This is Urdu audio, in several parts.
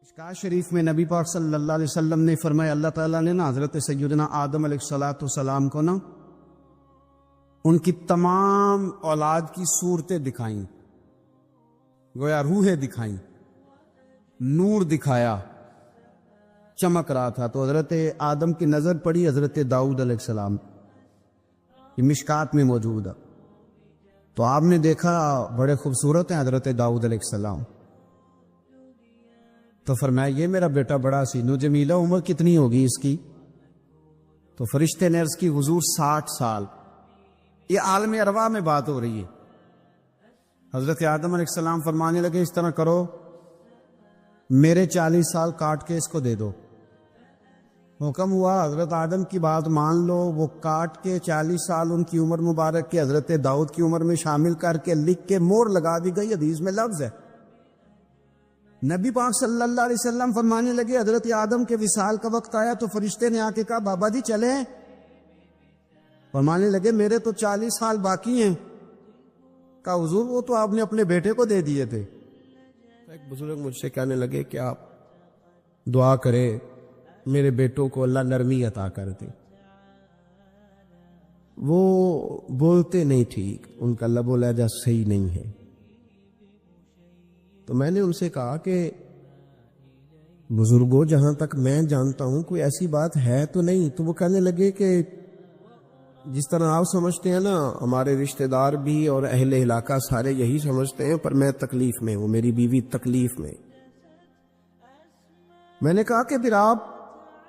مشکوٰۃ شریف میں نبی پاک صلی اللہ علیہ وسلم نے فرمایا اللہ تعالیٰ نے نا حضرت سیدنا آدم علیہ السلام کو نا ان کی تمام اولاد کی صورتیں دکھائیں، گویا روحیں دکھائیں، نور دکھایا، چمک رہا تھا۔ تو حضرت آدم کی نظر پڑی حضرت داؤد علیہ السلام، یہ مشکوٰۃ میں موجود ہے۔ تو آپ نے دیکھا بڑے خوبصورت ہیں حضرت داؤد علیہ السلام، تو فرمایا یہ میرا بیٹا بڑا حسین و جمیلہ، عمر کتنی ہوگی اس کی؟ تو فرشتے نے عرض کی حضور 60 سال۔ یہ عالم ارواح میں بات ہو رہی ہے۔ حضرت آدم علیہ السلام فرمانے لگے اس طرح کرو، میرے 40 سال کاٹ کے اس کو دے دو۔ حکم ہوا، حضرت آدم کی بات مان لو، وہ کاٹ کے 40 سال ان کی عمر مبارک کے حضرت داؤد کی عمر میں شامل کر کے لکھ کے مور لگا دی گئی۔ حدیث میں لفظ ہے، نبی پاک صلی اللہ علیہ وسلم فرمانے لگے حضرت آدم کے وصال کا وقت آیا تو فرشتے نے آ کے کہا بابا جی چلیں۔ فرمانے لگے میرے تو 40 سال باقی ہیں۔ کہا حضور وہ تو آپ نے اپنے بیٹے کو دے دیے تھے۔ ایک بزرگ مجھ سے کہنے لگے کہ آپ دعا کرے میرے بیٹوں کو اللہ نرمی عطا کر دے، وہ بولتے نہیں ٹھیک، ان کا لب و لہجہ صحیح نہیں ہے۔ تو میں نے ان سے کہا کہ بزرگوں جہاں تک میں جانتا ہوں کوئی ایسی بات ہے تو نہیں۔ تو وہ کہنے لگے کہ جس طرح آپ سمجھتے ہیں نا، ہمارے رشتہ دار بھی اور اہل علاقہ سارے یہی سمجھتے ہیں، پر میں تکلیف میں ہوں، میری بیوی تکلیف میں۔ میں نے کہا کہ پھر آپ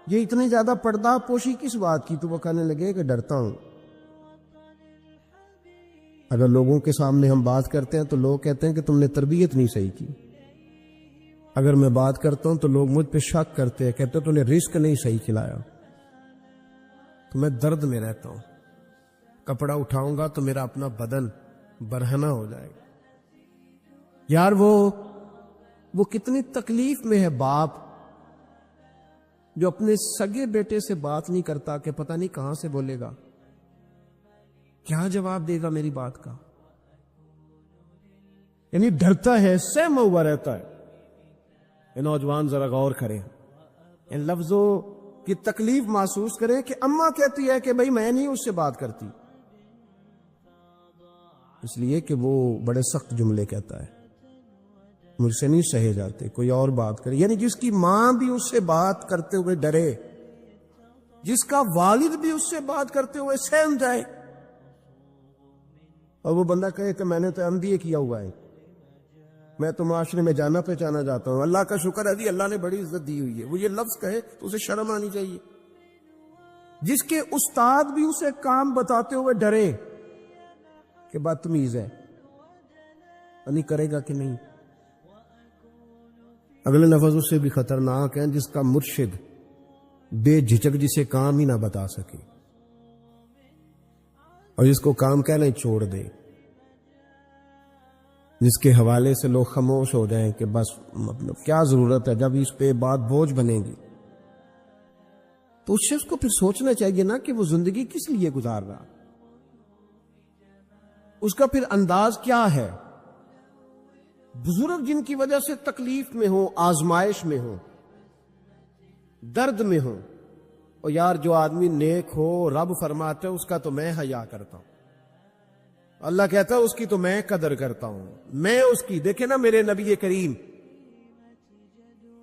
یہ اتنی زیادہ پردہ پوشی کس بات کی؟ تو وہ کہنے لگے کہ ڈرتا ہوں، اگر لوگوں کے سامنے ہم بات کرتے ہیں تو لوگ کہتے ہیں کہ تم نے تربیت نہیں صحیح کی، اگر میں بات کرتا ہوں تو لوگ مجھ پہ شک کرتے ہیں، کہتے ہیں تم نے رزق نہیں صحیح کھلایا۔ تو میں درد میں رہتا ہوں، کپڑا اٹھاؤں گا تو میرا اپنا بدن برہنہ ہو جائے گا۔ یار وہ کتنی تکلیف میں ہے باپ جو اپنے سگے بیٹے سے بات نہیں کرتا کہ پتہ نہیں کہاں سے بولے گا، کیا جواب دے گا میری بات کا، یعنی ڈرتا ہے، سہما ہوا رہتا ہے۔ یہ نوجوان ذرا غور کریں، ان لفظوں کی تکلیف محسوس کریں کہ اماں کہتی ہے کہ بھئی میں نہیں اس سے بات کرتی، اس لیے کہ وہ بڑے سخت جملے کہتا ہے، مجھ سے نہیں سہے جاتے، کوئی اور بات کرے۔ یعنی جس کی ماں بھی اس سے بات کرتے ہوئے ڈرے، جس کا والد بھی اس سے بات کرتے ہوئے سہم جائے، اور وہ بندہ کہے کہ میں نے تو MBA کیا ہوا ہے، میں تو معاشرے میں جانا پہچانا جاتا ہوں، اللہ کا شکر ہے جی اللہ نے بڑی عزت دی ہوئی ہے، وہ یہ لفظ کہے تو اسے شرم آنی چاہیے۔ جس کے استاد بھی اسے کام بتاتے ہوئے ڈرے کہ بدتمیز ہے، نہیں کرے گا کہ نہیں۔ اگلے لفظ اس سے بھی خطرناک ہیں جس کا مرشد بے جھجک جسے کام ہی نہ بتا سکے، اور جس کو کام کہنا ہی چھوڑ دے، جس کے حوالے سے لوگ خاموش ہو جائیں کہ بس مطلب کیا ضرورت ہے، جب اس پہ بات بوجھ بنے گی تو اس شخص کو پھر سوچنا چاہیے نا کہ وہ زندگی کس لیے گزار رہا، اس کا پھر انداز کیا ہے۔ بزرگ جن کی وجہ سے تکلیف میں ہو، آزمائش میں ہو، درد میں ہو، اور یار جو آدمی نیک ہو رب فرماتا ہے اس کا تو میں حیا کرتا ہوں، اللہ کہتا ہے اس کی تو میں قدر کرتا ہوں، میں اس کی۔ دیکھیں نا میرے نبی کریم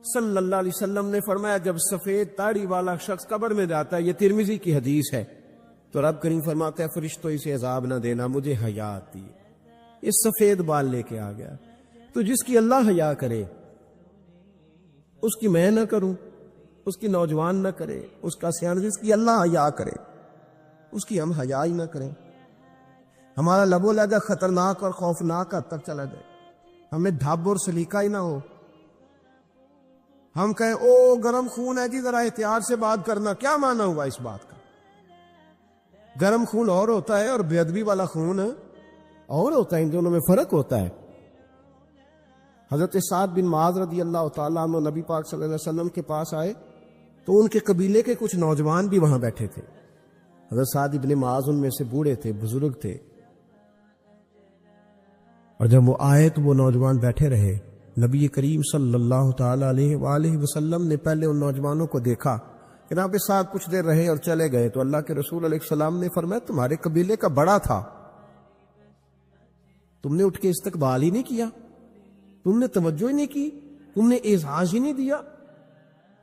صلی اللہ علیہ وسلم نے فرمایا جب سفید داڑھی والا شخص قبر میں جاتا ہے، یہ ترمذی کی حدیث ہے، تو رب کریم فرماتا ہے فرشتوں اسے عذاب نہ دینا، مجھے حیا آتی ہے، یہ سفید بال لے کے آ گیا۔ تو جس کی اللہ حیا کرے اس کی میں نہ کروں، اس کی نوجوان نہ کرے، اس کا سیان، جس کی اللہ حیا کرے اس کی ہم حیا ہی نہ کریں، ہمارا لب و لہجہ خطرناک اور خوفناک حد تک چلا جائے، ہمیں دھب اور سلیقہ ہی نہ ہو، ہم کہیں او گرم خون ہے جی ذرا احتیاط سے بات کرنا، کیا معنی ہوا اس بات کا؟ گرم خون اور ہوتا ہے اور بے ادبی والا خون اور ہوتا ہے، ان دونوں میں فرق ہوتا ہے۔ حضرت سعد بن معاذ رضی اللہ تعالیٰ عنہ نبی پاک صلی اللہ علیہ وسلم کے پاس آئے تو ان کے قبیلے کے کچھ نوجوان بھی وہاں بیٹھے تھے۔ حضرت سعد بن معاذ ان میں سے بوڑھے تھے، بزرگ تھے، اور جب وہ آئے تو وہ نوجوان بیٹھے رہے نبی کریم صلی اللہ تعالی علیہ وآلہ وسلم نے پہلے ان نوجوانوں کو دیکھا، جناب کے ساتھ کچھ دیر رہے اور چلے گئے، تو اللہ کے رسول علیہ السلام نے فرمایا تمہارے قبیلے کا بڑا تھا، تم نے اٹھ کے استقبال ہی نہیں کیا، تم نے توجہ ہی نہیں کی، تم نے اعزاز ہی نہیں دیا،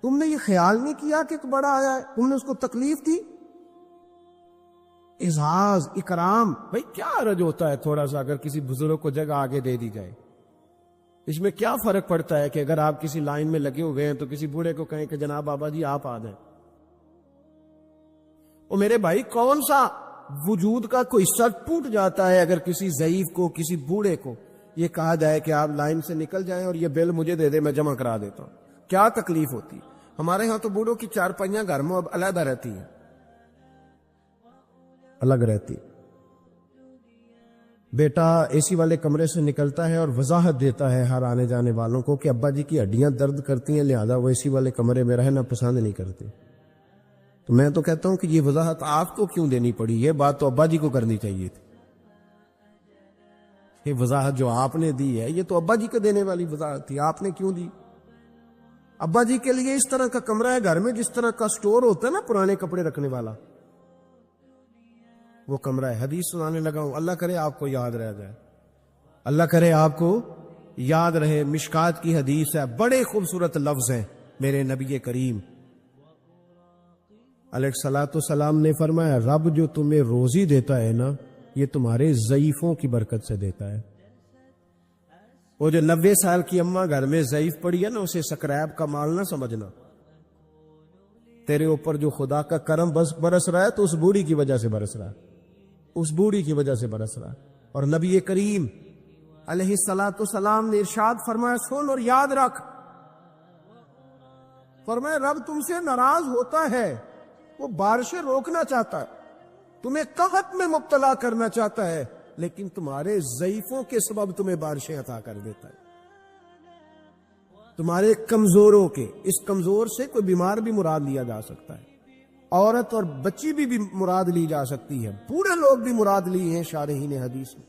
تم نے یہ خیال نہیں کیا کہ ایک بڑا آیا ہے، تم نے اس کو تکلیف دی۔ اعزاز، اکرام، بھئی کیا حرج ہوتا ہے تھوڑا سا اگر کسی بزرگ کو جگہ آگے دے دی جائے؟ اس میں کیا فرق پڑتا ہے کہ اگر آپ کسی لائن میں لگے ہوئے ہیں تو کسی بوڑھے کو کہیں کہ جناب بابا جی آپ آ جائیں۔ وہ میرے بھائی کون سا وجود کا کوئی حصہ ٹوٹ جاتا ہے اگر کسی ضعیف کو، کسی بوڑھے کو یہ کہا جائے کہ آپ لائن سے نکل جائیں اور یہ بل مجھے دے دے میں جمع کرا دیتا ہوں؟ کیا تکلیف ہوتی؟ ہمارے ہاں تو بوڑھوں کی چارپائیاں گھر میں اب علیحدہ رہتی ہیں، الگ رہتی۔ بیٹا اے سی والے کمرے سے نکلتا ہے اور وضاحت دیتا ہے ہر آنے جانے والوں کو کہ ابا جی کی ہڈیاں درد کرتی ہیں، لہذا وہ اے سی والے کمرے میں رہنا پسند نہیں کرتے۔ تو میں تو کہتا ہوں کہ یہ وضاحت آپ کو کیوں دینی پڑی؟ یہ بات تو ابا جی کو کرنی چاہیے تھی۔ یہ وضاحت جو آپ نے دی ہے یہ تو ابا جی کو دینے والی وضاحت تھی، آپ نے کیوں دی؟ ابا جی کے لیے اس طرح کا کمرہ ہے گھر میں جس طرح کا سٹور ہوتا ہے نا پرانے کپڑے رکھنے والا، وہ کمرہ ہے۔ حدیث سنانے لگا ہوں، اللہ کرے آپ کو یاد رہ جائے، اللہ کرے آپ کو یاد رہے۔ مشکات کی حدیث ہے، بڑے خوبصورت لفظ ہیں میرے نبی کریم علیہ الصلوۃ والسلام نے فرمایا رب جو تمہیں روزی دیتا ہے نا یہ تمہارے ضعیفوں کی برکت سے دیتا ہے۔ وہ جو 90 سال کی اماں گھر میں ضعیف پڑی ہے نا اسے سکریب کا مال نہ سمجھنا، تیرے اوپر جو خدا کا کرم برس رہا ہے تو اس بوڑھی کی وجہ سے برس رہا ہے، اس بوڑھی کی وجہ سے برس رہا ہے۔ اور نبی کریم علیہ الصلوۃ والسلام نے ارشاد فرمایا سن اور یاد رکھ، فرمایا رب تم سے ناراض ہوتا ہے، وہ بارشیں روکنا چاہتا ہے، تمہیں قحط میں مبتلا کرنا چاہتا ہے، لیکن تمہارے ضعیفوں کے سبب تمہیں بارشیں عطا کر دیتا ہے، تمہارے کمزوروں کے۔ اس کمزور سے کوئی بیمار بھی مراد لیا جا سکتا ہے، عورت اور بچی بھی مراد لی جا سکتی ہے، بوڑھے لوگ بھی مراد لی ہیں شارحین حدیث میں۔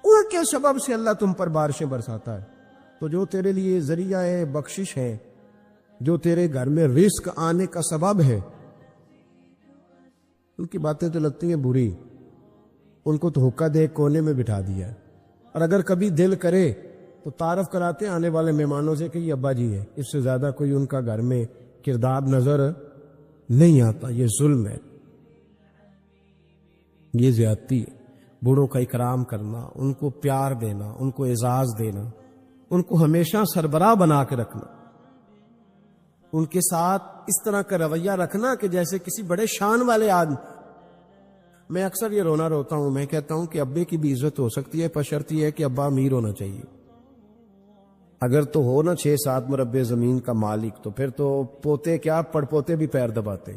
ان کے سبب سے اللہ تم پر بارشیں برساتا ہے۔ تو جو تیرے لیے ذریعہ بخشش ہے، جو تیرے گھر میں رزق آنے کا سبب ہے، ان کی باتیں تو لگتی ہیں بری، ان کو تو حکا دے کونے میں بٹھا دیا ہے۔ اور اگر کبھی دل کرے تو تعارف کراتے ہیں آنے والے مہمانوں سے کہ یہ ابا جی ہے، اس سے زیادہ کوئی ان کا گھر میں کردار نظر نہیں آتا۔ یہ ظلم ہے، یہ زیادتی ہے۔ بوڑھوں کا اکرام کرنا، ان کو پیار دینا، ان کو اعزاز دینا، ان کو ہمیشہ سربراہ بنا کے رکھنا، ان کے ساتھ اس طرح کا رویہ رکھنا کہ جیسے کسی بڑے شان والے آدمی۔ میں اکثر یہ رونا روتا ہوں، میں کہتا ہوں کہ ابے کی بھی عزت ہو سکتی ہے پر شرط یہ ہے کہ ابا امیر ہونا چاہیے۔ اگر تو ہو نا 6-7 مربع زمین کا مالک تو پھر تو پوتے کیا پڑ پوتے بھی پیر دباتے،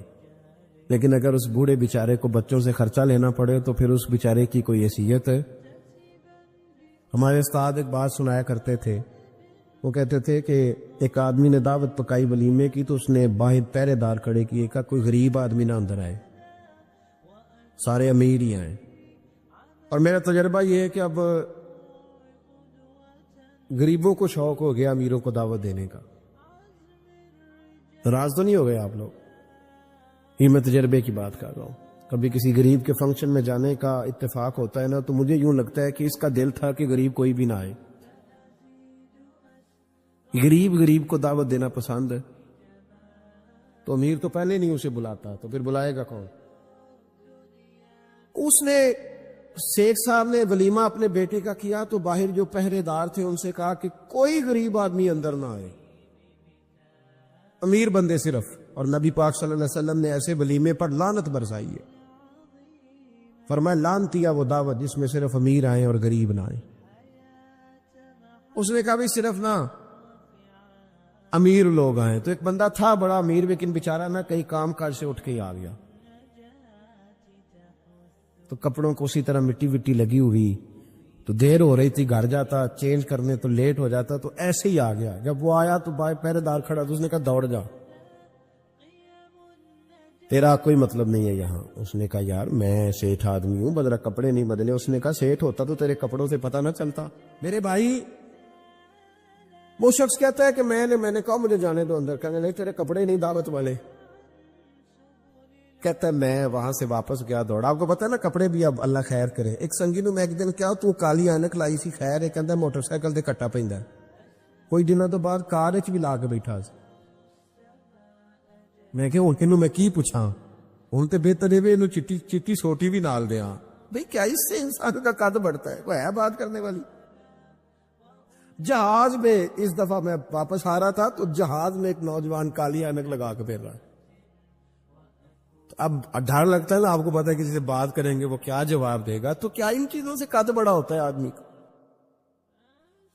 لیکن اگر اس بوڑھے بیچارے کو بچوں سے خرچہ لینا پڑے تو پھر اس بیچارے کی کوئی حیثیت ہے؟ ہمارے استاد ایک بات سنایا کرتے تھے، وہ کہتے تھے کہ ایک آدمی نے دعوت پکائی ولیمے کی تو اس نے باہر پہرے دار کھڑے کیے، کہا کوئی غریب آدمی نہ اندر آئے، سارے امیر ہی آئے۔ اور میرا تجربہ یہ ہے کہ اب غریبوں کو شوق ہو گیا امیروں کو دعوت دینے کا۔ ناراض تو نہیں ہو گئے آپ لوگ؟ یہ میں تجربے کی بات کر رہا ہوں۔ کبھی کسی غریب کے فنکشن میں جانے کا اتفاق ہوتا ہے نا تو مجھے یوں لگتا ہے کہ اس کا دل تھا کہ غریب کوئی بھی نہ آئے۔ غریب کو دعوت دینا پسند ہے تو امیر تو پہلے نہیں اسے بلاتا، تو پھر بلائے گا کون؟ اس نے شیخ صاحب نے ولیمہ اپنے بیٹے کا کیا تو باہر جو پہرے دار تھے ان سے کہا کہ کوئی غریب آدمی اندر نہ آئے، امیر بندے صرف۔ اور نبی پاک صلی اللہ علیہ وسلم نے ایسے ولیمے پر لعنت برسائی ہے، فرمایا لعنتی ہے وہ دعوت جس میں صرف امیر آئیں اور غریب نہ آئیں۔ اس نے کہا بھی صرف نہ امیر لوگ آئیں۔ تو ایک بندہ تھا بڑا امیر لیکن بیچارہ نہ کئی کام کاج سے اٹھ کے ہی آ گیا، تو کپڑوں کو اسی طرح مٹی وٹی لگی ہوئی، تو دیر ہو رہی تھی، گھر جاتا چینج کرنے تو لیٹ ہو جاتا، تو ایسے ہی آ گیا۔ جب وہ آیا تو پہرے دار کھڑا تو اس نے کہا دوڑ جا، تیرا کوئی مطلب نہیں ہے یہاں۔ اس نے کہا یار میں سیٹھ آدمی ہوں، بدرا کپڑے نہیں بدلے۔ اس نے کہا سیٹھ ہوتا تو تیرے کپڑوں سے پتہ نہ چلتا۔ میرے بھائی وہ شخص کہتا ہے کہ میں نے کہا مجھے جانے دو اندر. کہنے لگے تیرے کپڑے نہیں دعوت والے. کہتا ہے میں وہاں سے واپس گیا دوڑا. آپ کو پتا ہے نا کپڑے بھی اب اللہ خیر کرے. ایک سنگی نو میں ایک دن کیا تو کالی اینک لائی سی خیر ہے کہندا موٹر سائیکل تے کٹا پیندا. کوئی دنوں تو بعد کار وچ بھی لا کے بیٹھا سی. میں کہ ہن کنوں میں کی پوچھاں, ہن تے بہتر ہے اینو چٹی سوٹی بھی نال دیاں. بھئی کیا اس سے انسان کا قد بڑھتا ہے؟ وہ ہے بات کرنے والی. جہاز میں اس دفعہ میں واپس آ رہا تھا تو جہاز میں ایک نوجوان کالی اینک لگا کے پھر رہا. اب ڈر لگتا ہے نا, آپ کو پتا ہے کسی سے بات کریں گے وہ کیا جواب دے گا. تو کیا ان چیزوں سے قد بڑا ہوتا ہے آدمی کا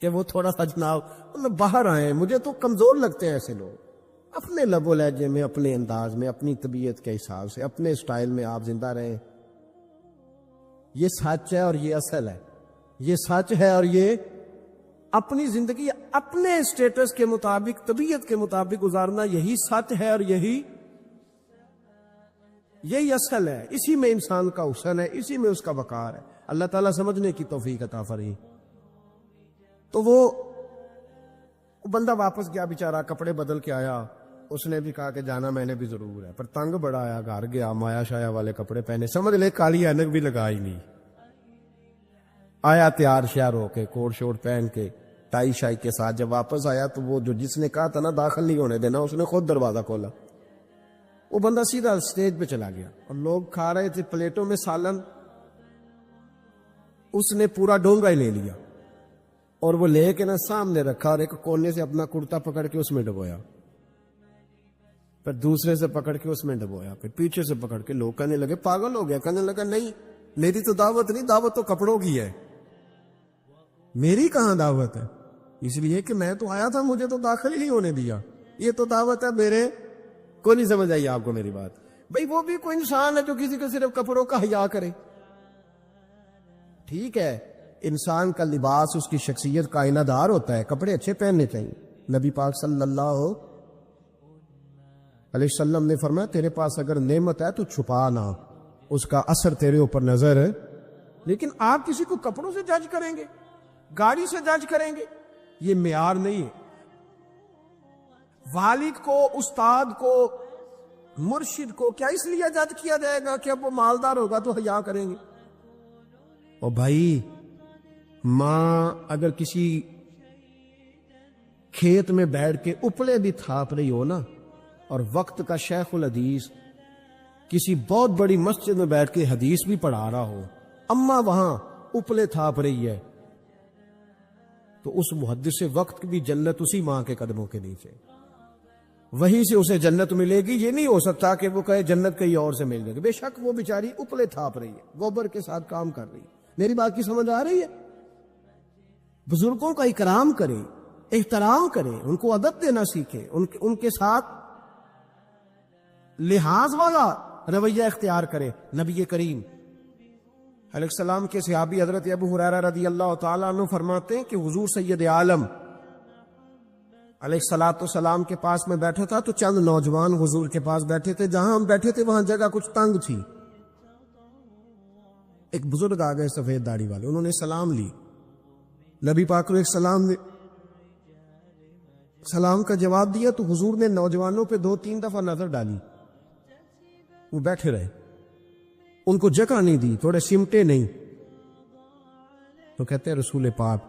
کہ وہ تھوڑا سا جناب مطلب باہر آئے. مجھے تو کمزور لگتے ہیں ایسے لوگ. اپنے لب و لہجے میں, اپنے انداز میں, اپنی طبیعت کے حساب سے, اپنے سٹائل میں آپ زندہ رہیں. یہ سچ ہے اور یہ اصل ہے. یہ سچ ہے اور یہ اپنی زندگی اپنے سٹیٹس کے مطابق, طبیعت کے مطابق گزارنا, یہی سچ ہے اور یہی اصل ہے. اسی میں انسان کا حسن ہے, اسی میں اس کا وقار ہے. اللہ تعالیٰ سمجھنے کی توفیق عطا فرمائے. تو وہ بندہ واپس گیا بیچارہ, کپڑے بدل کے آیا. اس نے بھی کہا کہ جانا میں نے بھی ضرور ہے, پر تنگ بڑا آیا. گھر گیا, مایا شایا والے کپڑے پہنے, سمجھ لے کالی اینک بھی لگائی نہیں. آیا تیار شیار ہو کے, کوٹ شوٹ پہن کے, ٹائی شائی کے ساتھ. جب واپس آیا تو وہ جو جس نے کہا تھا نا داخل نہیں ہونے دینا, اس نے خود دروازہ کھولا. وہ بندہ سیدھا اسٹیج پہ چلا گیا اور لوگ کھا رہے تھے پلیٹوں میں سالن. اس نے پورا ڈونگا ہی لے لیا اور وہ لے کے نا سامنے رکھا اور ایک کونے سے اپنا کرتا پکڑ کے اس میں ڈبویا, پھر دوسرے سے پکڑ کے اس میں ڈبویا, پھر پیچھے سے پکڑ کے. لوگ کہنے لگے پاگل ہو گیا. کہنے لگا نہیں, میری تو دعوت نہیں, دعوت تو کپڑوں کی ہے. میری کہاں دعوت ہے؟ اس لیے کہ میں تو آیا تھا, مجھے تو داخل ہی نہیں ہونے دیا. یہ تو دعوت ہے میرے کو. نہیں سمجھ آئی آپ کو میری بات؟ بھئی وہ بھی کوئی انسان ہے جو کسی کو صرف کپڑوں کا حیا کرے. ٹھیک ہے, انسان کا لباس اس کی شخصیت کا آئینہ دار ہوتا ہے, کپڑے اچھے پہننے چاہیے. نبی پاک صلی اللہ علیہ وسلم نے فرمایا تیرے پاس اگر نعمت ہے تو چھپا نہ, اس کا اثر تیرے اوپر نظر ہے. لیکن آپ کسی کو کپڑوں سے جج کریں گے, گاڑی سے جج کریں گے, یہ معیار نہیں ہے. والد کو, استاد کو, مرشد کو کیا اس لیے جج کیا جائے گا کہ اب وہ مالدار ہوگا تو حیا کریں گے؟ اور بھائی ماں اگر کسی کھیت میں بیٹھ کے اپلے بھی تھاپ رہی ہو نا, اور وقت کا شیخ الحدیث کسی بہت بڑی مسجد میں بیٹھ کے حدیث بھی پڑھا رہا ہو, اماں وہاں اپلے تھاپ رہی ہے, تو اس محدث وقت بھی جنت اسی ماں کے قدموں کے نیچے, وہیں سے اسے جنت ملے گی. یہ نہیں ہو سکتا کہ وہ کہے جنت کہیں اور سے مل جائے گی. بے شک وہ بیچاری اپلے تھاپ رہی ہے, گوبر کے ساتھ کام کر رہی ہے. میری بات کی سمجھ آ رہی ہے؟ بزرگوں کا اکرام کریں, احترام کریں, ان کو ادب دینا سیکھیں, ان کے ساتھ لحاظ والا رویہ اختیار کریں. نبی کریم علیہ السلام کے صحابی حضرت ابو ہریرہ رضی اللہ تعالیٰ عنہ فرماتے ہیں کہ حضور سید عالم علیہ الصلوۃ والسلام کے پاس میں بیٹھا تھا تو چند نوجوان حضور کے پاس بیٹھے تھے. جہاں ہم بیٹھے تھے وہاں جگہ کچھ تنگ تھی. ایک بزرگ آ گئے سفید داڑھی والے, انہوں نے سلام لی. نبی پاک نے سلام کا جواب دیا تو حضور نے نوجوانوں پہ 2-3 دفعہ نظر ڈالی. وہ بیٹھے رہے, ان کو جگہ نہیں دی, تھوڑے سمٹے نہیں. تو کہتے ہیں رسول پاک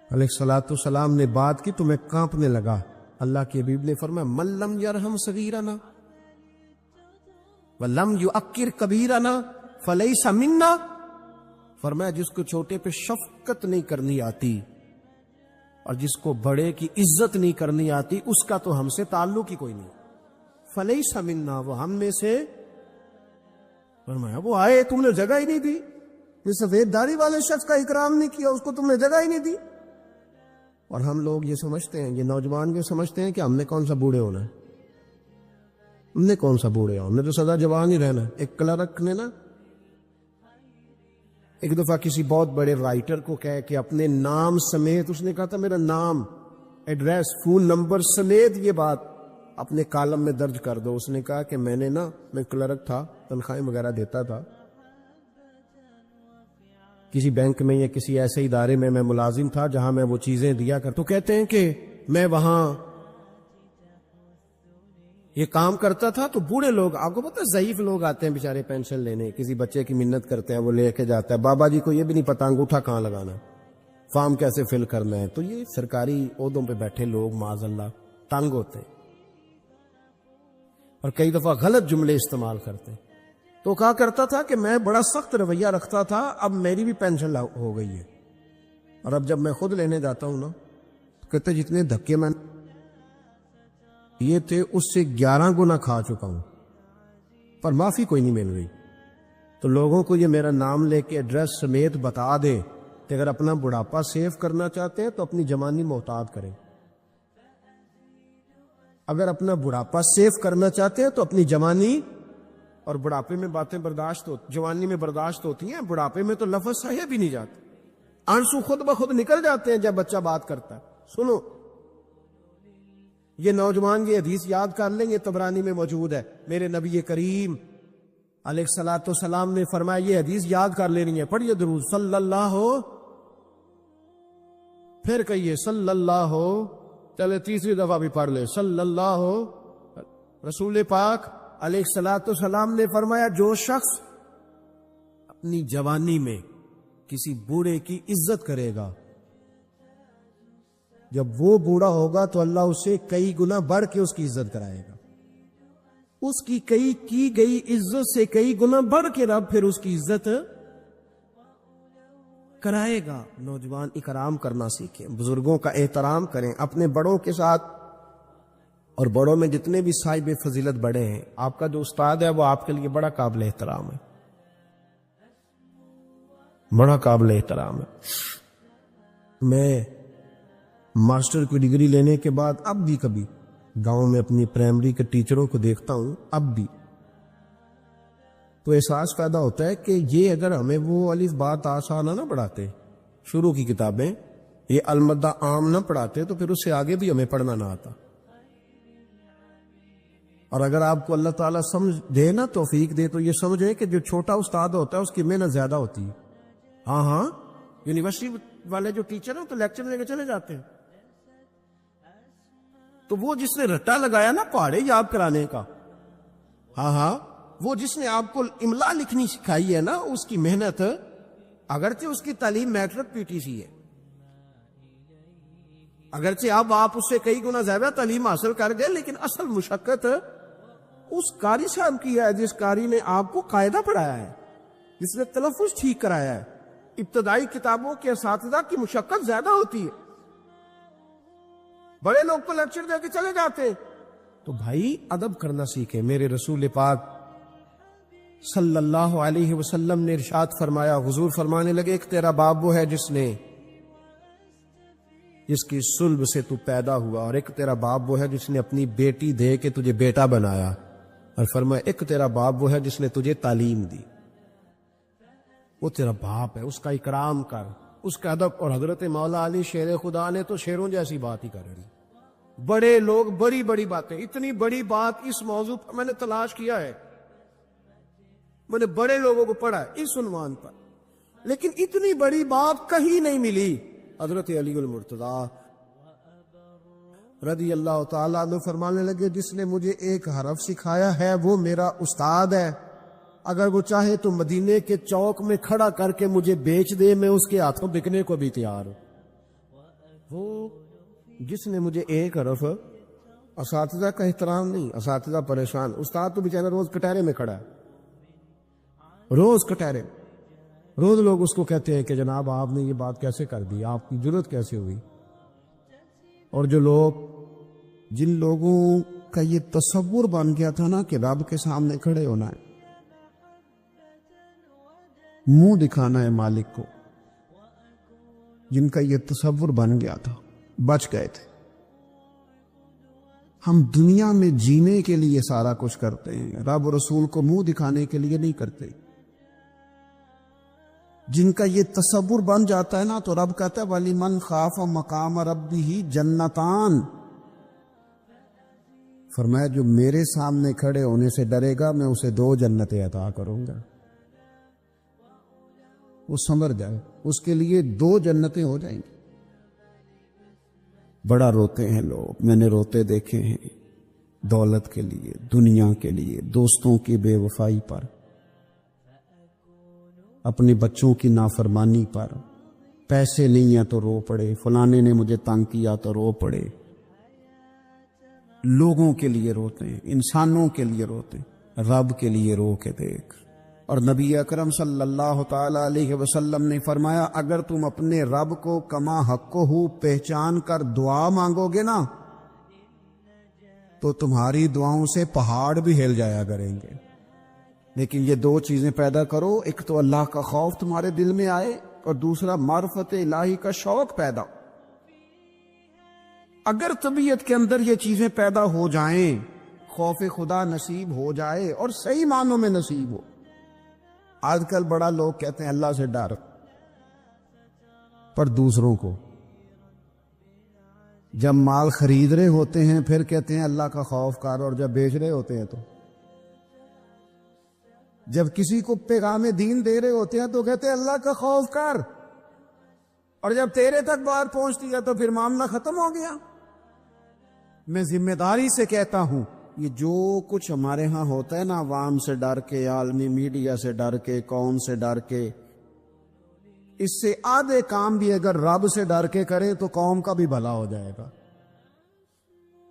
علیہ الصلوۃ والسلام نے بات کی تو میں کانپنے لگا. اللہ کے حبیب نے فرمایا من لم یرحم صغیرنا ولم یؤکر کبیرنا فلیس منا. فرمایا جس کو چھوٹے پہ شفقت نہیں کرنی آتی اور جس کو بڑے کی عزت نہیں کرنی آتی, اس کا تو ہم سے تعلق ہی کوئی نہیں. فلیس منا, وہ ہم میں سے. فرمایا وہ آئے, تم نے جگہ ہی نہیں دی. یہ سفید داڑھی والے شخص کا اکرام نہیں کیا, اس کو تم نے جگہ ہی نہیں دی. اور ہم لوگ یہ سمجھتے ہیں, یہ نوجوان یہ سمجھتے ہیں کہ ہم نے کون سا بوڑھے ہونا ہے, ہم نے کون سا بوڑھے ہونا, ہم نے تو سدا جوان ہی رہنا. ایک کلرک نے نا ایک دفعہ کسی بہت بڑے رائٹر کو کہہ کہ اپنے نام سمیت, اس نے کہا تھا میرا نام, ایڈریس, فون نمبر سمیت یہ بات اپنے کالم میں درج کر دو. اس نے کہا کہ میں کلرک تھا, تنخواہیں وغیرہ دیتا تھا کسی بینک میں یا کسی ایسے ادارے میں ملازم تھا جہاں میں وہ چیزیں دیا کر. تو کہتے ہیں کہ میں وہاں یہ کام کرتا تھا تو بوڑھے لوگ، آپ کو پتا ضعیف لوگ آتے ہیں بیچارے پینشن لینے، کسی بچے کی منت کرتے ہیں، وہ لے کے جاتا ہے، بابا جی کو یہ بھی نہیں پتا انگوٹھا کہاں لگانا، فارم کیسے فل کرنا ہے. تو یہ سرکاری عہدوں پہ بیٹھے لوگ معاذ اللہ تنگ ہوتے ہیں اور کئی دفعہ غلط جملے استعمال کرتے ہیں. تو کہا کرتا تھا کہ میں بڑا سخت رویہ رکھتا تھا، اب میری بھی پینشن ہو گئی ہے، اور اب جب میں خود لینے جاتا ہوں نا تو کہتے جتنے دھکے میں یہ تھے اس سے 11 گنا کھا چکا ہوں، پر معافی کوئی نہیں مل رہی. تو لوگوں کو یہ میرا نام لے کے ایڈریس سمیت بتا دے کہ اگر اپنا بڑھاپا سیو کرنا چاہتے ہیں تو اپنی جوانی محتاط کریں. اگر اپنا بڑھاپا سیو کرنا چاہتے ہیں تو اپنی جوانی، اور بڑھاپے میں باتیں برداشت جوانی میں برداشت ہوتی ہیں، بڑھاپے میں تو لفظ صحیح بھی نہیں جاتے، آنسو خود بخود نکل جاتے ہیں جب بچہ بات کرتا ہے. سنو یہ نوجوان یہ حدیث یاد کر لیں، یہ طبرانی میں موجود ہے. میرے نبی کریم علیہ الصلوۃ والسلام نے فرمایا یہ حدیث یاد کر لینی ہے. پڑھیے درود صلی اللہ ہو، پھر کہیے صلی اللہ ہو، چلے تیسری دفعہ بھی پڑھ لے صلی اللہ ہو. رسول پاک علیہ الصلوۃ والسلام نے فرمایا جو شخص اپنی جوانی میں کسی بوڑھے کی عزت کرے گا، جب وہ بوڑھا ہوگا تو اللہ اسے کئی گنا بڑھ کے اس کی عزت کرائے گا. اس کی کی گئی عزت سے کئی گنا بڑھ کے رب پھر اس کی عزت کرائے گا. نوجوان اکرام کرنا سیکھیں، بزرگوں کا احترام کریں اپنے بڑوں کے ساتھ، اور بڑوں میں جتنے بھی صاحب فضیلت بڑے ہیں، آپ کا جو استاد ہے وہ آپ کے لیے بڑا قابل احترام ہے، بڑا قابل احترام ہے. میں ماسٹر کی ڈگری لینے کے بعد اب بھی کبھی گاؤں میں اپنی پرائمری کے ٹیچروں کو دیکھتا ہوں، اب بھی تو احساس پیدا ہوتا ہے کہ یہ اگر ہمیں وہ الف بات آسانہ نہ پڑھاتے، شروع کی کتابیں یہ المدہ عام نہ پڑھاتے، تو پھر اس سے آگے بھی ہمیں پڑھنا نہ آتا. اور اگر آپ کو اللہ تعالیٰ سمجھ دے نا، توفیق دے، تو یہ سمجھیں کہ جو چھوٹا استاد ہوتا ہے اس کی محنت زیادہ ہوتی ہے. ہاں یونیورسٹی والے جو ٹیچر ہیں تو لیکچر لے کے چلے جاتے ہیں، تو وہ جس نے رٹا لگایا نا پہاڑے یاد کرانے کا، وہ جس نے آپ کو املا لکھنی سکھائی ہے نا، اس کی محنت، اگرچہ اس کی تعلیم میٹرک PTC ہے، اگرچہ اب آپ اس سے کئی گنا زیادہ تعلیم حاصل کر گئے، لیکن اصل مشقت اس قاری صاحب کی ہے جس قاری نے آپ کو قاعدہ پڑھایا ہے، جس نے تلفظ ٹھیک کرایا ہے. ابتدائی کتابوں کے اساتذہ کی مشقت زیادہ ہوتی ہے، بڑے لوگ تو لیکچر دے کے چلے جاتے ہیں. تو بھائی ادب کرنا سیکھیں. میرے رسول پاک صلی اللہ علیہ وسلم نے ارشاد فرمایا، حضور فرمانے لگے ایک تیرا باپ وہ ہے جس کی صلب سے تو پیدا ہوا، اور ایک تیرا باپ وہ ہے جس نے اپنی بیٹی دے کے تجھے بیٹا بنایا، اور فرمایا ایک تیرا باپ وہ ہے جس نے تجھے تعلیم دی. وہ تیرا باپ ہے، اس کا اکرام کر، اس کا ادب. اور حضرت مولا علی شیر خدا نے تو شیروں جیسی بات ہی کر رہی. بڑے لوگ بڑی بڑی باتیں، اتنی بڑی بات اس موضوع پر میں نے تلاش کیا ہے، میں نے بڑے لوگوں کو پڑھا ہے اس عنوان پر، لیکن اتنی بڑی بات کہیں نہیں ملی. حضرت علی المرتضیٰ رضی اللہ تعالیٰ عنہ فرمانے لگے جس نے مجھے ایک حرف سکھایا ہے وہ میرا استاد ہے، اگر وہ چاہے تو مدینے کے چوک میں کھڑا کر کے مجھے بیچ دے، میں اس کے ہاتھوں بکنے کو بھی تیار ہوں. وہ جس نے مجھے ایک حرف، اساتذہ کا احترام نہیں، اساتذہ پریشان، استاد تو بیچارہ روز کٹہرے میں کھڑا ہے، روز کٹہرے، روز لوگ اس کو کہتے ہیں کہ جناب آپ نے یہ بات کیسے کر دی، آپ کی جرت کیسے ہوئی. اور جو لوگ، جن لوگوں کا یہ تصور بن گیا تھا نا کہ رب کے سامنے کھڑے ہونا ہے، منہ دکھانا ہے مالک کو، جن کا یہ تصور بن گیا تھا بچ گئے تھے. ہم دنیا میں جینے کے لیے سارا کچھ کرتے ہیں، رب و رسول کو منہ دکھانے کے لیے نہیں کرتے. جن کا یہ تصور بن جاتا ہے نا تو رب کہتا ہے وَلِمَنْ خَافَ مَقَامَ رَبِّهِ جَنَّتَانِ، فرمایا جو میرے سامنے کھڑے ہونے سے ڈرے گا میں اسے 2 جنتیں عطا کروں گا. وہ سمجھ جائے، اس کے لیے 2 جنتیں ہو جائیں گی. بڑا روتے ہیں لوگ، میں نے روتے دیکھے ہیں، دولت کے لیے، دنیا کے لیے، دوستوں کی بے وفائی پر، اپنے بچوں کی نافرمانی پر، پیسے نہیں ہیں تو رو پڑے، فلانے نے مجھے تنگ کیا تو رو پڑے۔ لوگوں کے لیے روتے ہیں، انسانوں کے لیے روتے ہیں، رب کے لیے رو کے دیکھ۔ اور نبی اکرم صلی اللہ تعالی علیہ وسلم نے فرمایا اگر تم اپنے رب کو کما حقہ پہچان کر دعا مانگو گے نا تو تمہاری دعاؤں سے پہاڑ بھی ہل جایا کریں گے، لیکن یہ دو چیزیں پیدا کرو، ایک تو اللہ کا خوف تمہارے دل میں آئے اور دوسرا معرفت الہی کا شوق پیدا۔ اگر طبیعت کے اندر یہ چیزیں پیدا ہو جائیں، خوف خدا نصیب ہو جائے اور صحیح معنوں میں نصیب ہو۔ آج کل بڑا لوگ کہتے ہیں اللہ سے ڈر، پر دوسروں کو جب مال خرید رہے ہوتے ہیں پھر کہتے ہیں اللہ کا خوف کر، اور جب بیچ رہے ہوتے ہیں تو، جب کسی کو پیغام دین دے رہے ہوتے ہیں تو کہتے ہیں اللہ کا خوف کر، اور جب تیرے تک بات پہنچتی ہے تو پھر معاملہ ختم ہو گیا۔ میں ذمہ داری سے کہتا ہوں یہ جو کچھ ہمارے ہاں ہوتا ہے نا، عوام سے ڈر کے، عالمی میڈیا سے ڈر کے، قوم سے ڈر کے، اس سے آدھے کام بھی اگر رب سے ڈر کے کریں تو قوم کا بھی بھلا ہو جائے گا،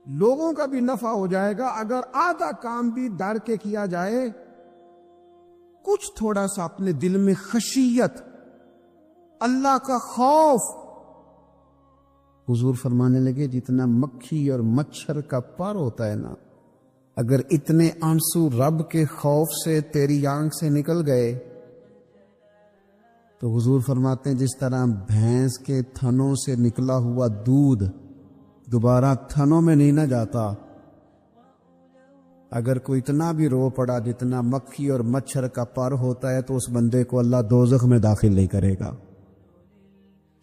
لوگوں کا بھی نفع ہو جائے گا۔ اگر آدھا کام بھی ڈر کے کیا جائے، کچھ تھوڑا سا اپنے دل میں خشیت، اللہ کا خوف۔ حضور فرمانے لگے جتنا مکھی اور مچھر کا پر ہوتا ہے نا، اگر اتنے آنسو رب کے خوف سے تیری آنکھ سے نکل گئے تو حضور فرماتے ہیں جس طرح بھینس کے تھنوں سے نکلا ہوا دودھ دوبارہ تھنوں میں نہیں نہ جاتا، اگر کوئی اتنا بھی رو پڑا جتنا مکھی اور مچھر کا پر ہوتا ہے تو اس بندے کو اللہ دوزخ میں داخل نہیں کرے گا۔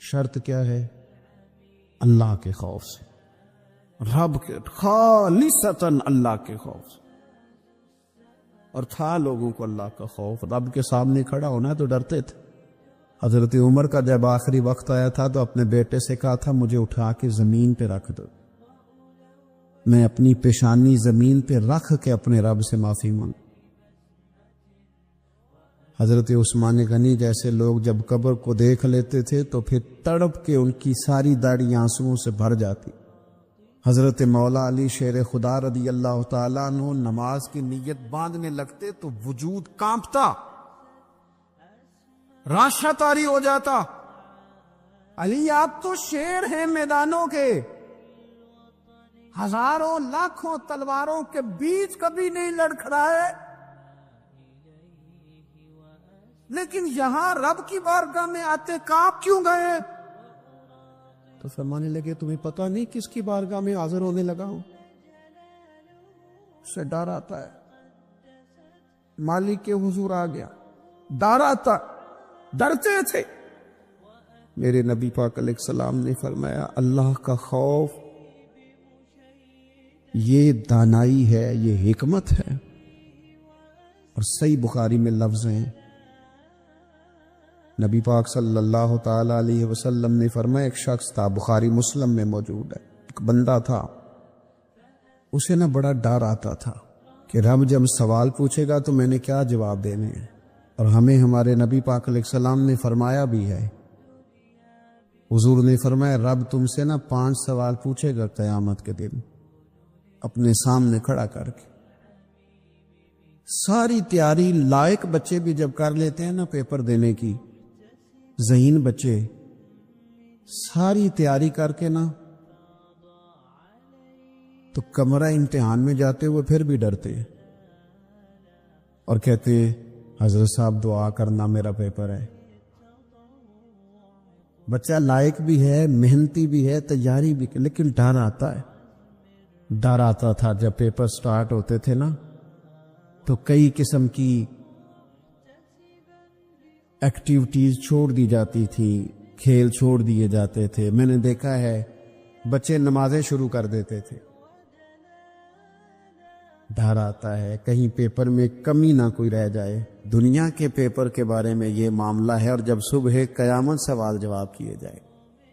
شرط کیا ہے؟ اللہ کے خوف سے، رب کے خالصتاً اللہ کے خوف سے۔ اور تھا لوگوں کو اللہ کا خوف، رب کے سامنے کھڑا ہونا تو ڈرتے تھے۔ حضرت عمر کا جب آخری وقت آیا تھا تو اپنے بیٹے سے کہا تھا مجھے اٹھا کے زمین پہ رکھ دو، میں اپنی پیشانی زمین پہ رکھ کے اپنے رب سے معافی مانگ۔ حضرت عثمان غنی جیسے لوگ جب قبر کو دیکھ لیتے تھے تو پھر تڑپ کے ان کی ساری داڑھی آنسوؤں سے بھر جاتی۔ حضرت مولا علی شیر خدا رضی اللہ تعالیٰ عنہ نماز کی نیت باندھنے لگتے تو وجود کانپتا، راشا طاری ہو جاتا۔ علی آپ تو شیر ہیں میدانوں کے، ہزاروں لاکھوں تلواروں کے بیچ کبھی نہیں لڑکھڑائے، لیکن یہاں رب کی بارگاہ میں آتے کانپ کیوں گئے؟ تو فرمانے لگے تمہیں پتہ نہیں کس کی بارگاہ میں حاضر ہونے لگا ہوں؟ اس سے ڈر آتا ہے، مالک کے حضور آ گیا، ڈر آتا، ڈرتے تھے۔ میرے نبی پاک علیہ السلام نے فرمایا اللہ کا خوف یہ دانائی ہے، یہ حکمت ہے۔ اور صحیح بخاری میں لفظ ہیں، نبی پاک صلی اللہ تعالی علیہ وسلم نے فرمایا ایک شخص تھا، بخاری مسلم میں موجود ہے، ایک بندہ تھا، اسے نہ بڑا ڈر آتا تھا کہ رب جب سوال پوچھے گا تو میں نے کیا جواب دینے ہیں۔ اور ہمیں ہمارے نبی پاک علیہ السلام نے فرمایا بھی ہے، حضور نے فرمایا رب تم سے نا 5 سوال پوچھے گا قیامت کے دن اپنے سامنے کھڑا کر کے۔ ساری تیاری لائق بچے بھی جب کر لیتے ہیں نا پیپر دینے کی، ذہین بچے ساری تیاری کر کے نا تو کمرہ امتحان میں جاتے ہوئے پھر بھی ڈرتے ہیں اور کہتے ہیں حضرت صاحب دعا کرنا میرا پیپر ہے۔ بچہ لائق بھی ہے، محنتی بھی ہے، تیاری بھی، لیکن ڈر آتا ہے۔ ڈر آتا تھا جب پیپر سٹارٹ ہوتے تھے نا تو کئی قسم کی ایکٹیویٹیز چھوڑ دی جاتی تھی، کھیل چھوڑ دیے جاتے تھے۔ میں نے دیکھا ہے بچے نمازیں شروع کر دیتے تھے، ڈر آتا ہے کہیں پیپر میں کمی نہ کوئی رہ جائے۔ دنیا کے پیپر کے بارے میں یہ معاملہ ہے، اور جب صبح قیامت سوال جواب کیے جائے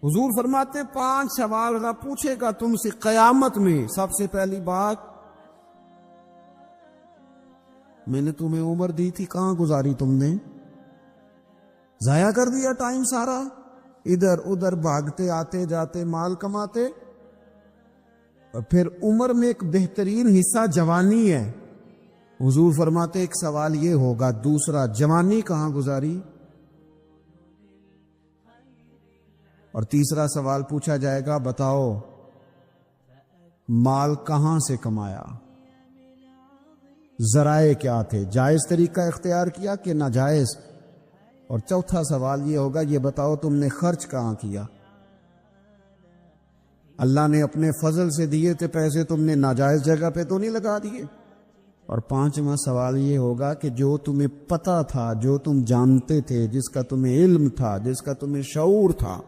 حضور فرماتے 5 سوال رب پوچھے گا تم سے قیامت میں. سب سے پہلی بات، میں نے تمہیں عمر دی تھی، کہاں گزاری تم نے؟ ضائع کر دیا ٹائم سارا، ادھر ادھر بھاگتے آتے جاتے مال کماتے. اور پھر عمر میں ایک بہترین حصہ جوانی ہے. حضور فرماتے ایک سوال یہ ہوگا، دوسرا جوانی کہاں گزاری؟ اور تیسرا سوال پوچھا جائے گا، بتاؤ مال کہاں سے کمایا، ذرائع کیا تھے، جائز طریقہ اختیار کیا کہ ناجائز؟ اور چوتھا سوال یہ ہوگا، یہ بتاؤ تم نے خرچ کہاں کیا؟ اللہ نے اپنے فضل سے دیے تھے پیسے، تم نے ناجائز جگہ پہ تو نہیں لگا دیے؟ اور پانچواں سوال یہ ہوگا کہ جو تمہیں پتا تھا، جو تم جانتے تھے، جس کا تمہیں علم تھا، جس کا تمہیں شعور تھا،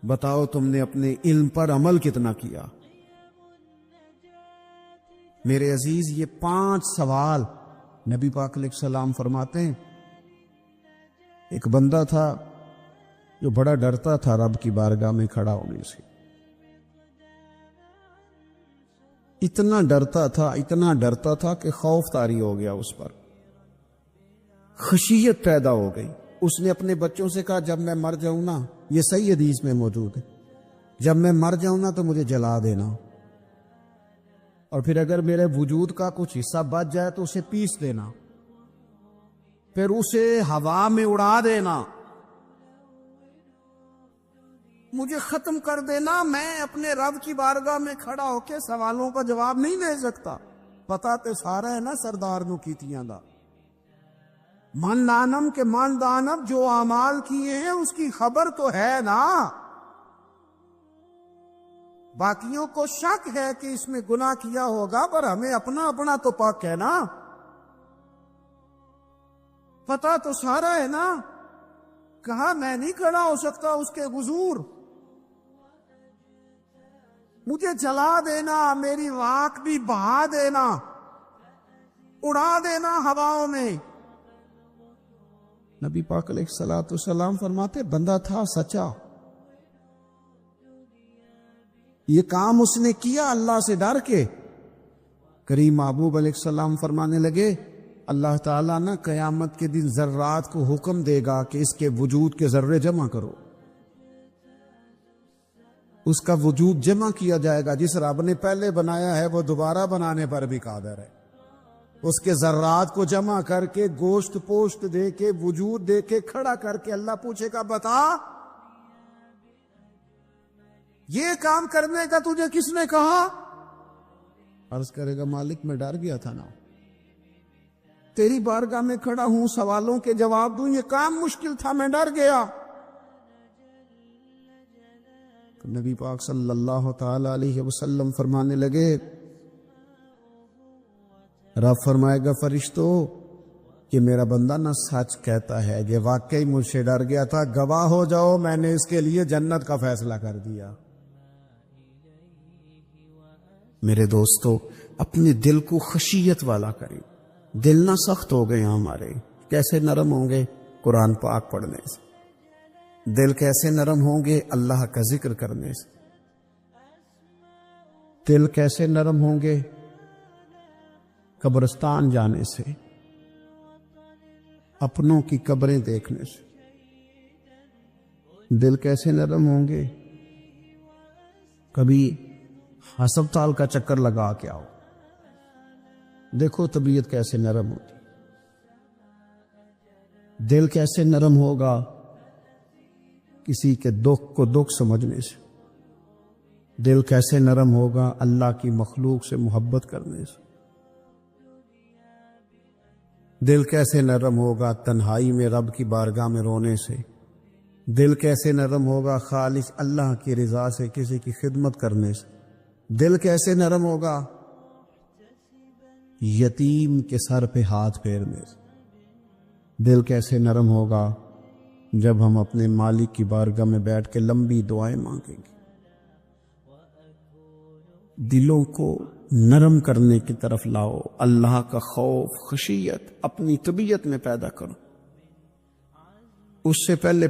بتاؤ تم نے اپنے علم پر عمل کتنا کیا؟ میرے عزیز، یہ 5 سوال نبی پاک علیہ السلام فرماتے ہیں. ایک بندہ تھا جو بڑا ڈرتا تھا رب کی بارگاہ میں کھڑا ہونے سے. اتنا ڈرتا تھا کہ خوف طاری ہو گیا اس پر، خشیت پیدا ہو گئی. اس نے اپنے بچوں سے کہا جب میں مر جاؤں نا، یہ صحیح حدیث میں موجود ہے، جب میں مر جاؤں نا تو مجھے جلا دینا، اور پھر اگر میرے وجود کا کچھ حصہ بچ جائے تو اسے پیس دینا، پھر اسے ہوا میں اڑا دینا، مجھے ختم کر دینا. میں اپنے رب کی بارگاہ میں کھڑا ہو کے سوالوں کا جواب نہیں دے سکتا. پتا تے سارا ہے نا سردار نو کیتیاں دا، من دانم کے من دانم، جو اعمال کیے ہیں اس کی خبر تو ہے نا. باقیوں کو شک ہے کہ اس میں گناہ کیا ہوگا، پر ہمیں اپنا اپنا تو پاک ہے نا، پتا تو سارا ہے نا. کہا میں نہیں کھڑا ہو سکتا اس کے حضور، مجھے جلا دینا، میری راکھ بھی بہا دینا، اڑا دینا ہواؤں میں. نبی پاک علیہ السلام فرماتے بندہ تھا سچا، یہ کام اس نے کیا اللہ سے ڈر کے. کریم محبوب علیہ السلام فرمانے لگے اللہ تعالیٰ نا قیامت کے دن ذرات کو حکم دے گا کہ اس کے وجود کے ذرے جمع کرو. اس کا وجود جمع کیا جائے گا. جس رب نے پہلے بنایا ہے وہ دوبارہ بنانے پر بھی قادر ہے. اس کے ذرات کو جمع کر کے گوشت پوشت دے کے وجود دے کے کھڑا کر کے اللہ پوچھے گا بتا یہ کام کرنے کا تجھے کس نے کہا؟ عرض کرے گا مالک میں ڈر گیا تھا نا، تیری بارگاہ میں کھڑا ہوں، سوالوں کے جواب دوں، یہ کام مشکل تھا، میں ڈر گیا. نبی پاک صلی اللہ تعالی علیہ وسلم فرمانے لگے، رب فرمائے گا فرشتو کہ میرا بندہ نہ سچ کہتا ہے، یہ واقعی مجھ سے ڈر گیا تھا، گواہ ہو جاؤ میں نے اس کے لیے جنت کا فیصلہ کر دیا. میرے دوستو، اپنے دل کو خشیت والا کریں. دل نہ سخت ہو گئے ہمارے، کیسے نرم ہوں گے؟ قرآن پاک پڑھنے سے. دل کیسے نرم ہوں گے؟ اللہ کا ذکر کرنے سے. دل کیسے نرم ہوں گے؟ قبرستان جانے سے، اپنوں کی قبریں دیکھنے سے. دل کیسے نرم ہوں گے؟ کبھی ہسپتال کا چکر لگا کے آؤ، دیکھو طبیعت کیسے نرم ہوتی. دل کیسے نرم ہوگا؟ کسی کے دکھ کو دکھ سمجھنے سے. دل کیسے نرم ہوگا؟ اللہ کی مخلوق سے محبت کرنے سے. دل کیسے نرم ہوگا؟ تنہائی میں رب کی بارگاہ میں رونے سے. دل کیسے نرم ہوگا؟ خالص اللہ کی رضا سے کسی کی خدمت کرنے سے. دل کیسے نرم ہوگا؟ یتیم کے سر پہ ہاتھ پھیرنے سے. دل کیسے نرم ہوگا؟ جب ہم اپنے مالک کی بارگاہ میں بیٹھ کے لمبی دعائیں مانگیں گے. دلوں کو نرم کرنے کی طرف لاؤ. اللہ کا خوف، خشیت اپنی طبیعت میں پیدا کرو. اس سے پہلے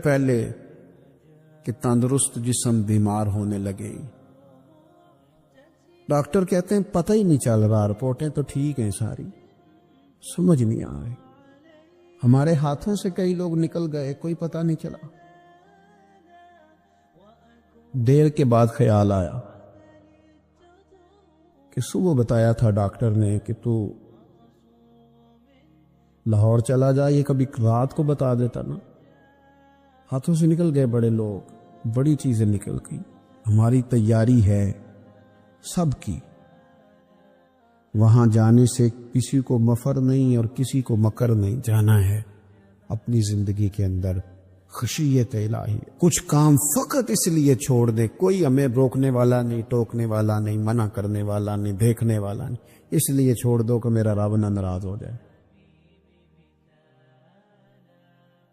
کہ تندرست جسم بیمار ہونے لگے. ڈاکٹر کہتے ہیں پتہ ہی نہیں چل رہا، رپورٹیں تو ٹھیک ہیں ساری، سمجھ نہیں آ رہی. ہمارے ہاتھوں سے کئی لوگ نکل گئے، کوئی پتہ نہیں چلا. دیر کے بعد خیال آیا کہ صبح بتایا تھا ڈاکٹر نے کہ تو لاہور چلا جا، یہ کبھی رات کو بتا دیتا نا. ہاتھوں سے نکل گئے بڑے لوگ، بڑی چیزیں نکل گئی. ہماری تیاری ہے سب کی، وہاں جانے سے کسی کو مفر نہیں اور کسی کو مکر نہیں. جانا ہے اپنی زندگی کے اندر خشیت الہی. کچھ کام فقط اس لیے چھوڑ دے، کوئی ہمیں روکنے والا نہیں، ٹوکنے والا نہیں، منع کرنے والا نہیں، دیکھنے والا نہیں، اس لیے چھوڑ دو کہ میرا رب نہ ناراض ہو جائے.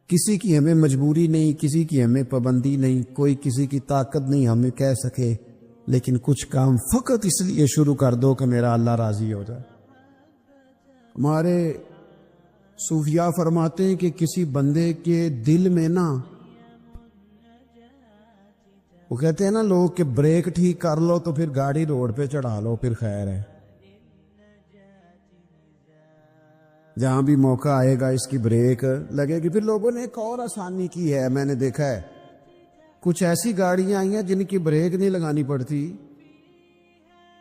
کسی کی ہمیں مجبوری نہیں، کسی کی ہمیں پابندی نہیں، کوئی کسی کی طاقت نہیں ہمیں کہہ سکے، لیکن کچھ کام فقط اس لیے شروع کر دو کہ میرا اللہ راضی ہو جائے. ہمارے صوفیاء فرماتے ہیں کہ کسی بندے کے دل میں نا، وہ کہتے ہیں نا لوگ کہ بریک ٹھیک کر لو تو پھر گاڑی روڈ پہ چڑھا لو پھر خیر ہے. جہاں بھی موقع آئے گا اس کی بریک لگے گی. پھر لوگوں نے ایک اور آسانی کی ہے، میں نے دیکھا ہے کچھ ایسی گاڑیاں آئی ہیں جن کی بریک نہیں لگانی پڑتی.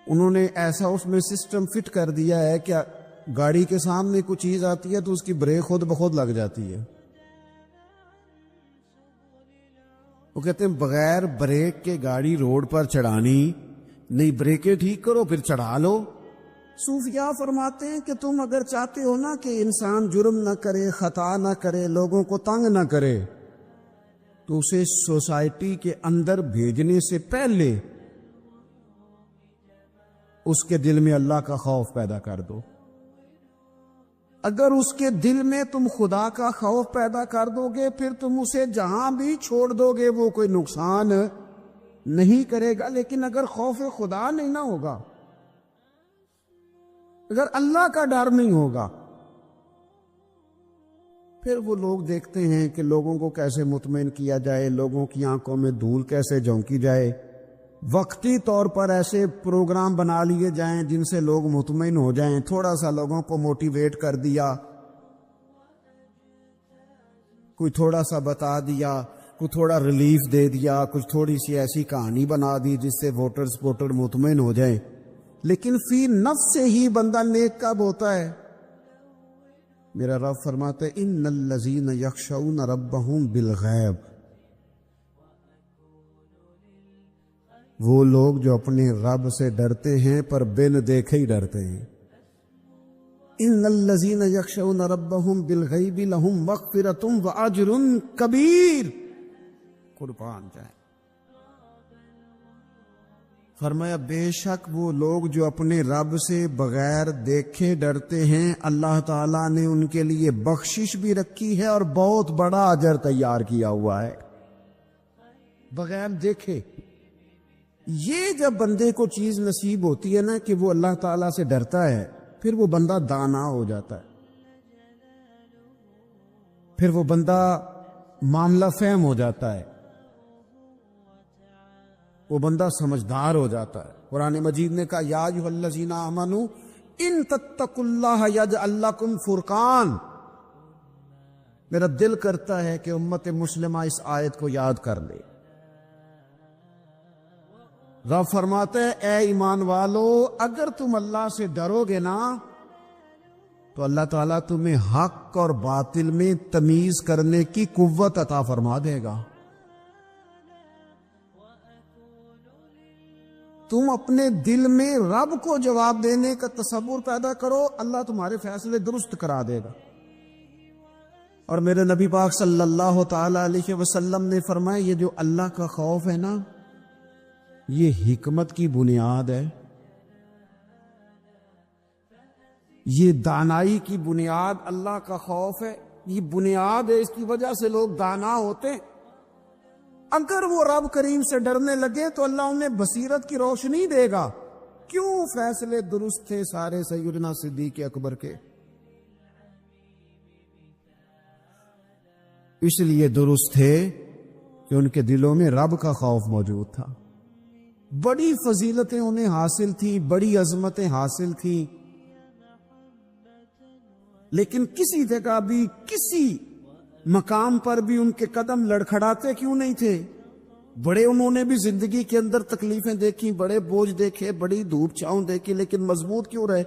انہوں نے ایسا اس میں سسٹم فٹ کر دیا ہے کہ گاڑی کے سامنے کوئی چیز آتی ہے تو اس کی بریک خود بخود لگ جاتی ہے. وہ کہتے ہیں بغیر بریک کے گاڑی روڈ پر چڑھانی نہیں، بریکیں ٹھیک کرو پھر چڑھا لو. صوفیاء فرماتے ہیں کہ تم اگر چاہتے ہو نا کہ انسان جرم نہ کرے، خطا نہ کرے، لوگوں کو تنگ نہ کرے، تو اسے سوسائٹی کے اندر بھیجنے سے پہلے اس کے دل میں اللہ کا خوف پیدا کر دو. اگر اس کے دل میں تم خدا کا خوف پیدا کر دو گے، پھر تم اسے جہاں بھی چھوڑ دو گے وہ کوئی نقصان نہیں کرے گا. لیکن اگر خوف خدا نہیں نہ ہوگا، اگر اللہ کا ڈر نہیں ہوگا، پھر وہ لوگ دیکھتے ہیں کہ لوگوں کو کیسے مطمئن کیا جائے، لوگوں کی آنکھوں میں دھول کیسے جھونکی جائے. وقتی طور پر ایسے پروگرام بنا لیے جائیں جن سے لوگ مطمئن ہو جائیں، تھوڑا سا لوگوں کو موٹیویٹ کر دیا، کوئی تھوڑا سا بتا دیا، کوئی تھوڑا ریلیف دے دیا، کچھ تھوڑی سی ایسی کہانی بنا دی جس سے ووٹر مطمئن ہو جائیں. لیکن فی نفس سے ہی بندہ نیک کب ہوتا ہے؟ میرا رب فرماتے ہیں ان الذین یخشون ربہم بالغیب، وہ لوگ جو اپنے رب سے ڈرتے ہیں پر بن دیکھے ہی ڈرتے ہیں. ان الذین یخشون ربہم بالغیب لہم مغفرۃ واجر کبیر. قربان جائیں. فرمایا بے شک وہ لوگ جو اپنے رب سے بغیر دیکھے ڈرتے ہیں، اللہ تعالیٰ نے ان کے لیے بخشش بھی رکھی ہے اور بہت بڑا اجر تیار کیا ہوا ہے. بغیر دیکھے یہ جب بندے کو چیز نصیب ہوتی ہے نا کہ وہ اللہ تعالیٰ سے ڈرتا ہے، پھر وہ بندہ دانا ہو جاتا ہے، پھر وہ بندہ معاملہ فہم ہو جاتا ہے، وہ بندہ سمجھدار ہو جاتا ہے. قرآن مجید نے کہا یا ایھا الذین آمنوا ان تتقوا اللہ یجعل لکم فرقان. میرا دل کرتا ہے کہ امت مسلمہ اس آیت کو یاد کر لے. رب فرماتے ہیں اے ایمان والو اگر تم اللہ سے ڈرو گے نا تو اللہ تعالیٰ تمہیں حق اور باطل میں تمیز کرنے کی قوت عطا فرما دے گا. تم اپنے دل میں رب کو جواب دینے کا تصور پیدا کرو، اللہ تمہارے فیصلے درست کرا دے گا. اور میرے نبی پاک صلی اللہ تعالی علیہ وسلم نے فرمایا یہ جو اللہ کا خوف ہے نا یہ حکمت کی بنیاد ہے، یہ دانائی کی بنیاد اللہ کا خوف ہے، یہ بنیاد ہے، اس کی وجہ سے لوگ دانا ہوتے ہیں. اگر وہ رب کریم سے ڈرنے لگے تو اللہ انہیں بصیرت کی روشنی دے گا. کیوں فیصلے درست تھے سارے سیدنا صدیق اکبر کے؟ اس لیے درست تھے کہ ان کے دلوں میں رب کا خوف موجود تھا. بڑی فضیلتیں انہیں حاصل تھی، بڑی عظمتیں حاصل تھیں، لیکن کسی جگہ بھی کسی مقام پر بھی ان کے قدم لڑکھڑاتے کیوں نہیں تھے؟ بڑے انہوں نے بھی زندگی کے اندر تکلیفیں دیکھی، بڑے بوجھ دیکھے، بڑی دھوپ چھاؤں دیکھی، لیکن مضبوط کیوں رہے؟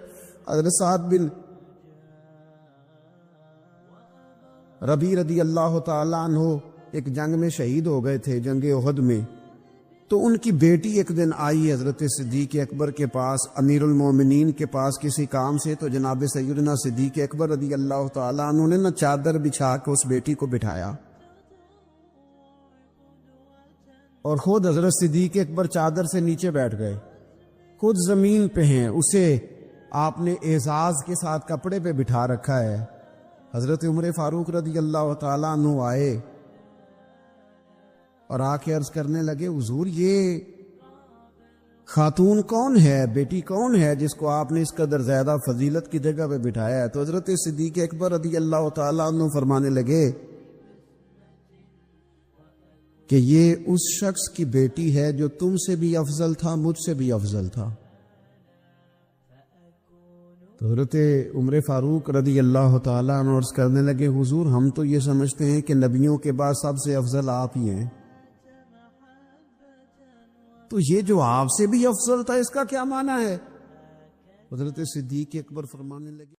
حضرت سعد بن ربیع رضی اللہ تعالیٰ عنہ ایک جنگ میں شہید ہو گئے تھے، جنگ احد میں. تو ان کی بیٹی ایک دن آئی حضرت صدیق اکبر کے پاس، امیر المومنین کے پاس کسی کام سے. تو جناب سیدنا صدیق اکبر رضی اللہ تعالیٰ عنہ نے چادر بچھا کے اس بیٹی کو بٹھایا، اور خود حضرت صدیق اکبر چادر سے نیچے بیٹھ گئے، خود زمین پہ ہیں. اسے آپ نے اعزاز کے ساتھ کپڑے پہ بٹھا رکھا ہے. حضرت عمر فاروق رضی اللہ تعالیٰ عنہ آئے اور آ کے عرض کرنے لگے، حضور یہ خاتون کون ہے، بیٹی کون ہے جس کو آپ نے اس قدر زیادہ فضیلت کی جگہ پہ بٹھایا ہے؟ تو حضرت صدیق اکبر رضی اللہ تعالیٰ عنہ فرمانے لگے کہ یہ اس شخص کی بیٹی ہے جو تم سے بھی افضل تھا، مجھ سے بھی افضل تھا. تو حضرت عمر فاروق رضی اللہ تعالیٰ عنہ عرض کرنے لگے، حضور ہم تو یہ سمجھتے ہیں کہ نبیوں کے بعد سب سے افضل آپ ہی ہیں، تو یہ جو آپ سے بھی افضل تھا اس کا کیا معنی ہے؟ حضرت صدیق اکبر فرمانے لگے